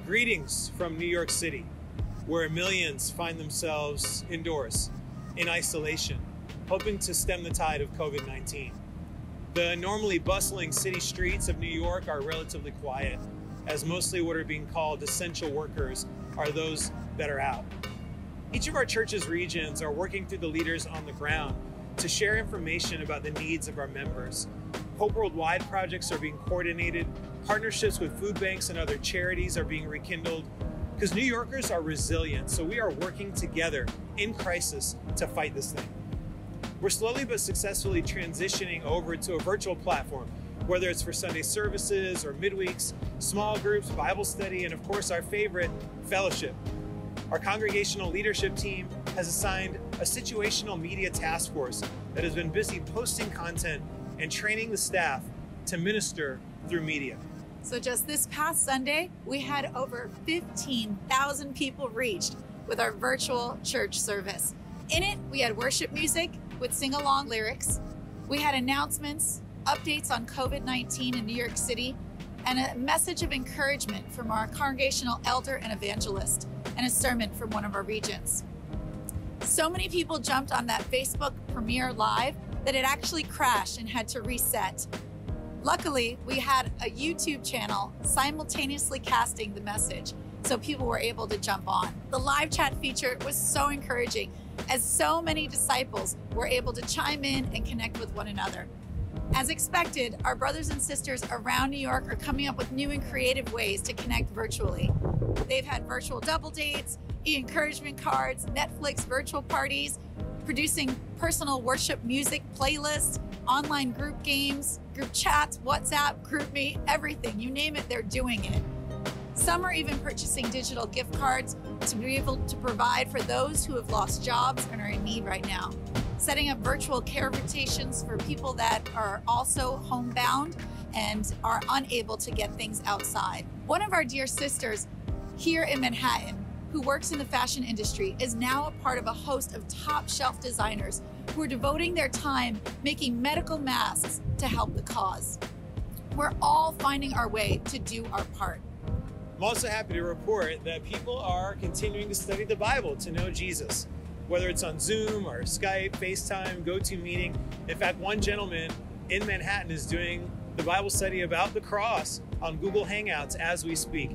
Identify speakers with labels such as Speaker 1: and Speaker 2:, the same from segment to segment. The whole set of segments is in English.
Speaker 1: Greetings from New York City, where millions find themselves indoors, in isolation, hoping to stem the tide of COVID-19. The normally bustling city streets of New York are relatively quiet, as mostly what are being called essential workers are those that are out. Each of our church's regions are working through the leaders on the ground to share information about the needs of our members. Hope Worldwide projects are being coordinated, partnerships with food banks and other charities are being rekindled, because New Yorkers are resilient, so we are working together in crisis to fight this thing. We're slowly but successfully transitioning over to a virtual platform, whether it's for Sunday services or midweeks, small groups, Bible study, and of course our favorite, fellowship. Our congregational leadership team has assigned a situational media task force that has been busy posting content and training the staff to minister through media.
Speaker 2: So just this past Sunday, we had over 15,000 people reached with our virtual church service. In it, we had worship music with sing-along lyrics. We had announcements, updates on COVID-19 in New York City, and a message of encouragement from our congregational elder and evangelist, and a sermon from one of our regions. So many people jumped on that Facebook premiere live that it actually crashed and had to reset. Luckily, we had a YouTube channel simultaneously casting the message, so people were able to jump on. The live chat feature was so encouraging, as so many disciples were able to chime in and connect with one another. As expected, our brothers and sisters around New York are coming up with new and creative ways to connect virtually. They've had virtual double dates, e-encouragement cards, Netflix virtual parties, producing personal worship music playlists, online group games, group chats, WhatsApp, GroupMe, everything. You name it, they're doing it. Some are even purchasing digital gift cards to be able to provide for those who have lost jobs and are in need right now. Setting up virtual care rotations for people that are also homebound and are unable to get things outside. One of our dear sisters here in Manhattan, who works in the fashion industry, is now a part of a host of top shelf designers who are devoting their time making medical masks to help the cause. We're all finding our way to do our part.
Speaker 1: I'm also happy to report that people are continuing to study the Bible to know Jesus, whether it's on Zoom or Skype, FaceTime, GoToMeeting. In fact, one gentleman in Manhattan is doing the Bible study about the cross on Google Hangouts as we speak.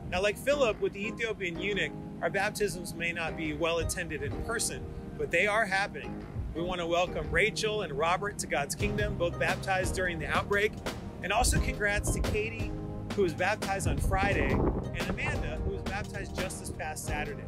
Speaker 1: Now, like Philip with the Ethiopian eunuch, our baptisms may not be well attended in person, but they are happening. We want to welcome Rachel and Robert to God's kingdom, both baptized during the outbreak. And also congrats to Katie, who was baptized on Friday, and Amanda, who was baptized just this past Saturday.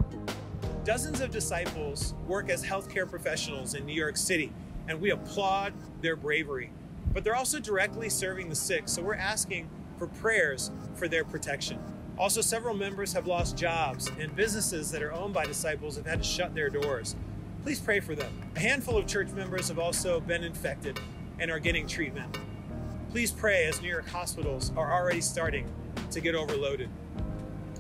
Speaker 1: Dozens of disciples work as healthcare professionals in New York City, and we applaud their bravery. But they're also directly serving the sick, so we're asking for prayers for their protection. Also, several members have lost jobs, and businesses that are owned by disciples have had to shut their doors. Please pray for them. A handful of church members have also been infected and are getting treatment. Please pray as New York hospitals are already starting to get overloaded.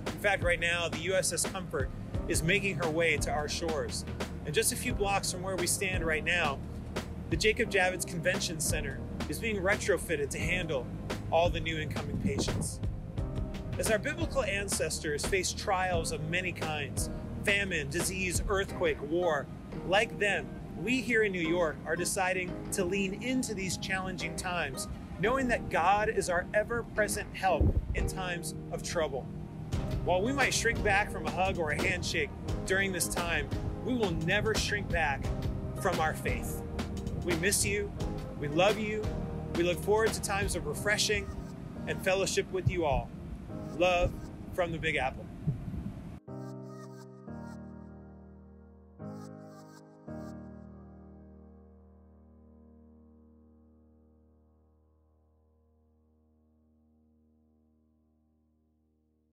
Speaker 1: In fact, right now, the USS Comfort is making her way to our shores. And just a few blocks from where we stand right now, the Jacob Javits Convention Center is being retrofitted to handle all the new incoming patients. As our biblical ancestors faced trials of many kinds, famine, disease, earthquake, war, like them, we here in New York are deciding to lean into these challenging times, knowing that God is our ever-present help in times of trouble. While we might shrink back from a hug or a handshake during this time, we will never shrink back from our faith. We miss you, we love you, we look forward to times of refreshing and fellowship with you all. Love from the Big Apple.